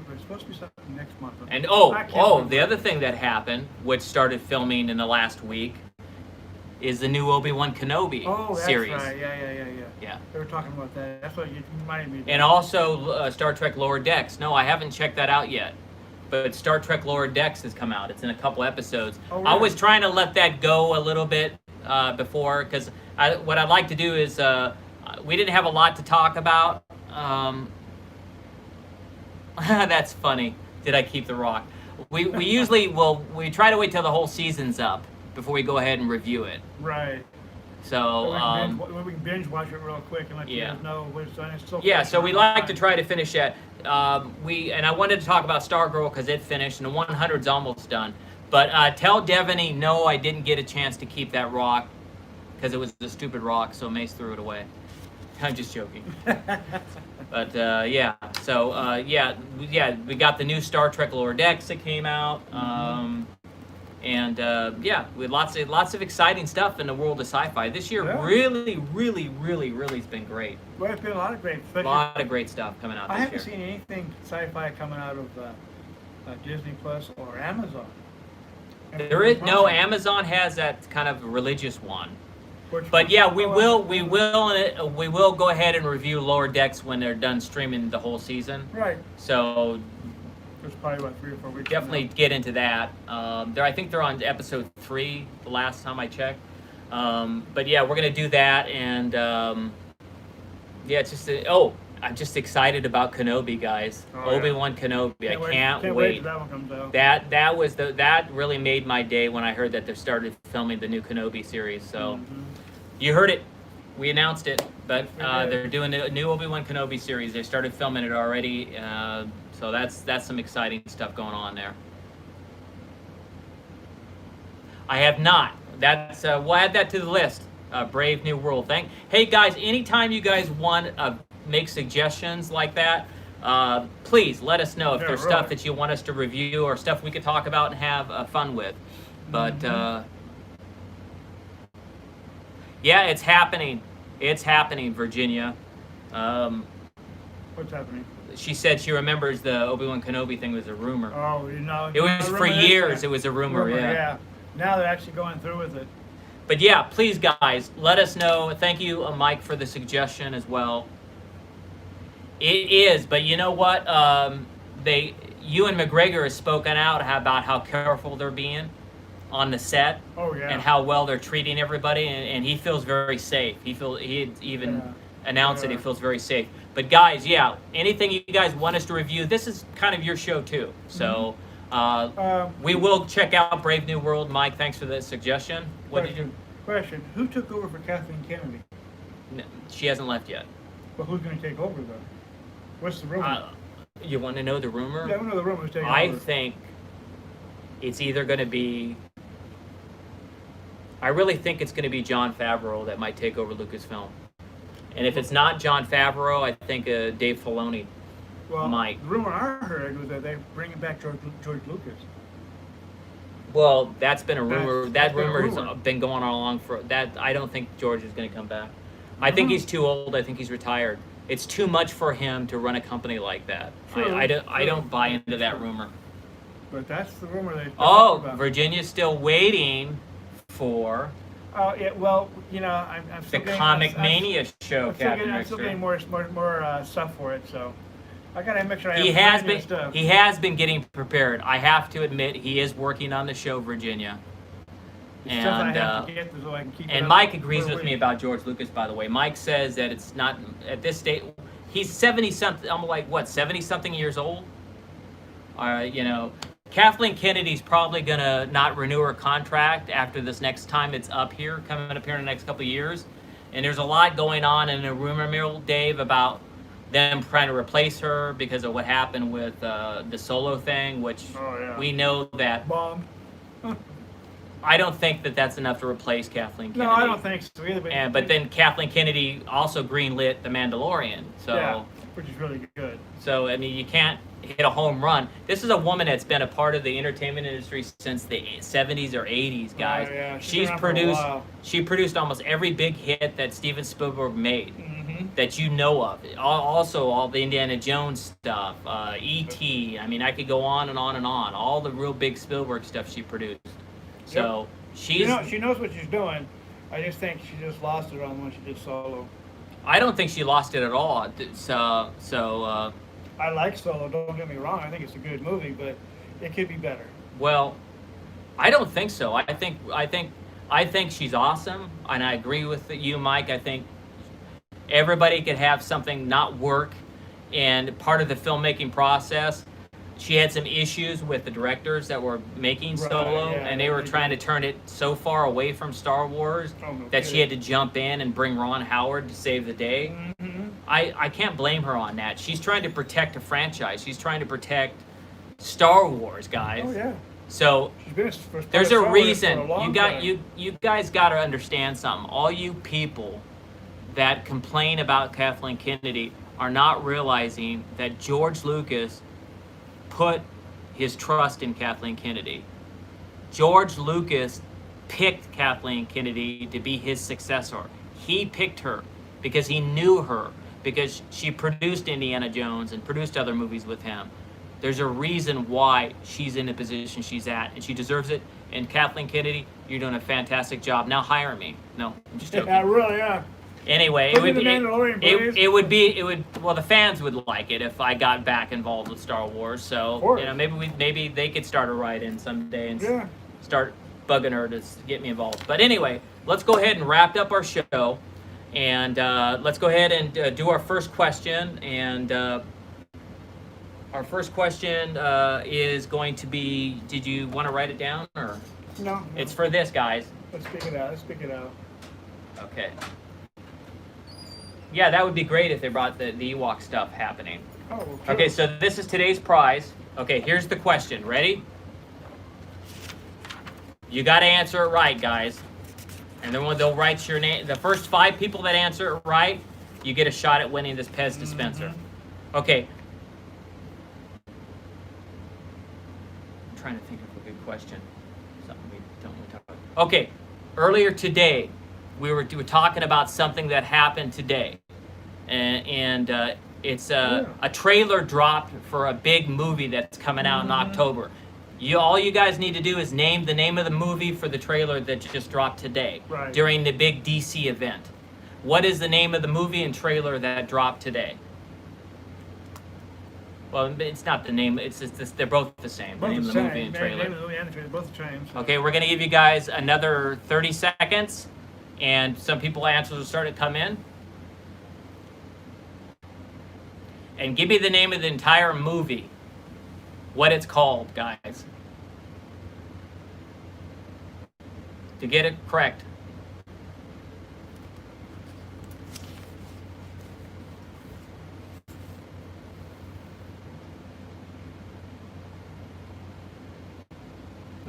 There's supposed to be something next month. And the other thing that happened, which started filming in the last week, is the new Obi-Wan Kenobi series. That's right. Yeah. They were talking about that. That's what you reminded me of. And also Star Trek Lower Decks. No, I haven't checked that out yet. But Star Trek Lower Decks has come out. It's in a couple episodes. Oh, really? I was trying to let that go a little bit before, because what I'd like to do is, we didn't have a lot to talk about. That's funny. Did I keep the rock? We usually we try to wait till the whole season's up before we go ahead and review it. Right. So we can binge watch it real quick and let you guys know what's on it. So we like to try to finish that. And I wanted to talk about Stargirl because it finished and the 100's almost done. But tell Devaney, no, I didn't get a chance to keep that rock because it was a stupid rock, so Mace threw it away. I'm just joking. But we got the new Star Trek Lower Decks that came out. And we had lots of exciting stuff in the world of sci-fi. This year really has been great. Well, it's been a lot of great. A lot of great stuff coming out this year. I haven't seen anything sci-fi coming out of Disney Plus or Amazon. There is no. Amazon has that kind of religious one. But yeah, we will go ahead and review Lower Decks when they're done streaming the whole season. Right. So there's probably about 3 or 4 weeks. Definitely get into that. I think they're on episode 3 the last time I checked. But yeah, we're gonna do that, and it's just I'm just excited about Kenobi, guys. Obi-Wan Kenobi. I can't wait. Till that one comes out. That really made my day when I heard that they started filming the new Kenobi series. So you heard it. We announced it, but they're doing a new Obi-Wan Kenobi series. They started filming it already. So that's some exciting stuff going on there. I have not. That's we'll add that to the list. Brave New World. Hey guys, anytime you guys want make suggestions like that, please let us know if there's stuff that you want us to review or stuff we could talk about and have fun with. But it's happening. It's happening, Virginia. What's happening? She said she remembers the Obi-Wan Kenobi thing was a rumor. Oh, you know. It was for years. It was a rumor. Yeah. Now they're actually going through with it. But yeah, please, guys, let us know. Thank you, Mike, for the suggestion as well. It is, but you know what? Ewan McGregor has spoken out about how careful they're being on the set. Oh, yeah. And how well they're treating everybody, and he feels very safe. He even announced that he feels very safe. But guys, anything you guys want us to review, this is kind of your show too. So we will check out Brave New World. Mike, thanks for the suggestion. What did you? Question: who took over for Kathleen Kennedy? No, she hasn't left yet. Well, who's going to take over though? What's the rumor? You want to know the rumor? Yeah, I know the rumor who's taking over. I think it's either going to be. I really think it's going to be Jon Favreau that might take over Lucasfilm. And if it's not Jon Favreau, I think Dave Filoni might. The rumor I heard was that they're bringing back George Lucas. Well, that's been a rumor. That's That been a rumor's rumor. been going on along for that. I don't think George is going to come back. I think he's too old. I think he's retired. It's too much for him to run a company like that. True, I true. don't buy into that rumor. But that's the rumor they. Oh, about. Virginia's still waiting for Oh yeah, well, you know, I'm the still getting, Comic I'm Mania show, Captain I'm still getting more stuff for it, so I gotta make sure I have He has plenty been of stuff. he has been getting prepared. I have to admit, he is working on the show, Virginia. It's stuff And I have to get so I can keep it and up Mike for agrees a with me week. about George Lucas, by the way. Mike says that it's not at this state. He's 70 something. I'm like, what, 70 something years old? You know, Kathleen Kennedy's probably gonna not renew her contract after this next time it's up here, coming up here in the next couple of years. And there's a lot going on in a rumor mill, Dave, about them trying to replace her because of what happened with the Solo thing, which Oh, yeah. we know that. Bomb. I don't think that that's enough to replace Kathleen Kennedy. No, I don't think so either. But then Kathleen Kennedy also greenlit The Mandalorian. So, yeah, which is really good. so I mean, you can't hit a home run. This is a woman that's been a part of the entertainment industry since the 70s or 80s, guys. Oh, yeah. She's been around for a produced. while. She produced almost every big hit that Steven Spielberg made. Mm-hmm. That you know of. Also, all the Indiana Jones stuff, E.T. I mean, I could go on and on and on. All the real big Spielberg stuff she produced. So she's. She knows what she's doing. I just think she just lost it on when she did Solo. I don't think she lost it at all. I like Solo. Don't get me wrong. I think it's a good movie, but it could be better. Well, I don't think so. I think she's awesome, and I agree with you, Mike. I think everybody could have something not work, and part of the filmmaking process. She had some issues with the directors that were making Right, Solo, yeah, and they were trying to turn it so far away from Star Wars Oh, no that she kidding. had to jump in and bring Ron Howard to save the day. Mm-hmm. I can't blame her on that. She's trying to protect a franchise. She's trying to protect Star Wars, guys. Oh yeah. So She's been for there's a Star Wars reason. for a long You got time. you guys got to understand something. All you people that complain about Kathleen Kennedy are not realizing that George Lucas put his trust in Kathleen Kennedy. George Lucas picked Kathleen Kennedy to be his successor. He picked her because he knew her, because she produced Indiana Jones and produced other movies with him. There's a reason why she's in the position she's at, and she deserves it. And Kathleen Kennedy, you're doing a fantastic job. Now hire me. No, I'm just joking. Yeah, really, yeah. Anyway, Put me in The Mandalorian, please. it would well, the fans would like it if I got back involved with Star Wars. So Of course. you know, maybe they could start a write-in someday and Yeah. start bugging her to get me involved. But anyway, let's go ahead and wrap up our show, and let's go ahead and do our first question. And our first question is going to be: did you want to write it down, or No. it's for this, guys? Let's speak it out. Let's speak it out. Okay. Yeah, that would be great if they brought the Ewok stuff happening. Oh, well, Okay, true. so this is today's prize. Okay, here's the question. Ready? You got to answer it right, guys. And then when they'll write your name, the first 5 people that answer it right, you get a shot at winning this Pez dispenser. Okay. I'm trying to think of a good question. Something we don't want to talk about. Okay, earlier today, we were talking about something that happened today, and it's a trailer dropped for a big movie that's coming out in October. All you guys need to do is name the name of the movie for the trailer that just dropped today Right. during the big DC event. What is the name of the movie and trailer that dropped today? Well, it's not the name. It's just they're both the same. The Both name the of the same. movie and trailer. Name of the movie and the trailer, both the same. So. Okay, we're going to give you guys another 30 seconds, and some people answers will start to come in. And give me the name of the entire movie. What it's called, guys. To get it correct.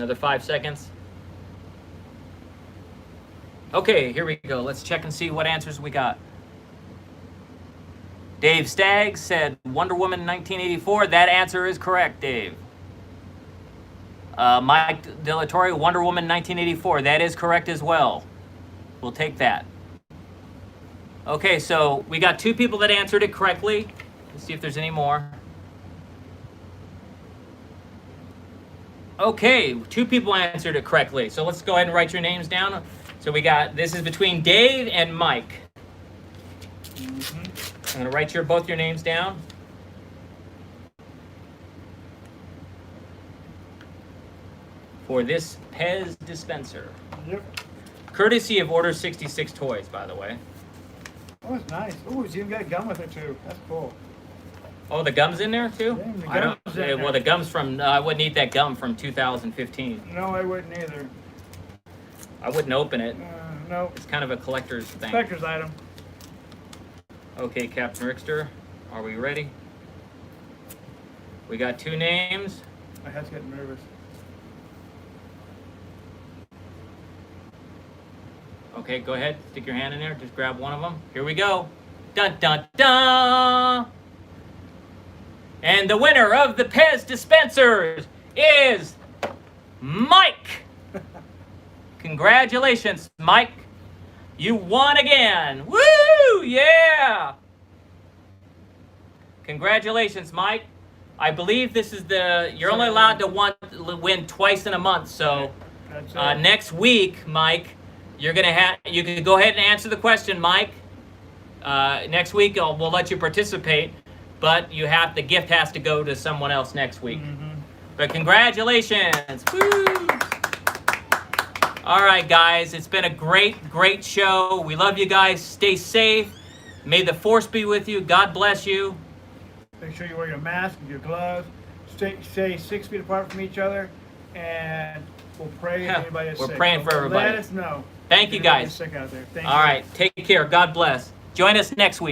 Another 5 seconds. Okay, here we go. Let's check and see what answers we got. Dave Staggs said Wonder Woman 1984. That answer is correct, Dave. Mike Dillatore, Wonder Woman 1984. That is correct as well. We'll take that. Okay, so we got 2 people that answered it correctly. Let's see if there's any more. Okay, 2 people answered it correctly. So let's go ahead and write your names down. So we got, this is between Dave and Mike. I'm gonna write both your names down. For this Pez dispenser. Yep. Courtesy of Order 66 Toys, by the way. Oh, it's nice. Oh, it's even got gum with it too. That's cool. Oh, the gum's in there too? Yeah, the I don't. gum's in Well, there. the gum's from. I wouldn't eat that gum from 2015. No, I wouldn't either. I wouldn't open it. No. It's kind of a collector's thing. Collector's item. Okay, Captain Rickster, are we ready? We got 2 names. My head's getting nervous. Okay, go ahead. Stick your hand in there. Just grab one of them. Here we go. Dun dun dun. And the winner of the Pez dispensers is Mike. Congratulations, Mike. You won again. Woo! Yeah! Congratulations, Mike. I believe this is you're only allowed to win twice in a month. So That's it. next week, Mike, you can go ahead and answer the question, Mike. Next week, we'll let you participate, but the gift has to go to someone else next week. But congratulations. Woo! All right, guys, it's been a great show. We love you guys. Stay safe. May the force be with you. God bless you. Make sure you wear your mask and your gloves. Stay 6 feet apart from each other, and we'll pray if anybody is We're sick. praying for everybody. Let us know. Thank you, if anybody guys. is sick out there. Thank All you. right, take care. God bless. Join us next week.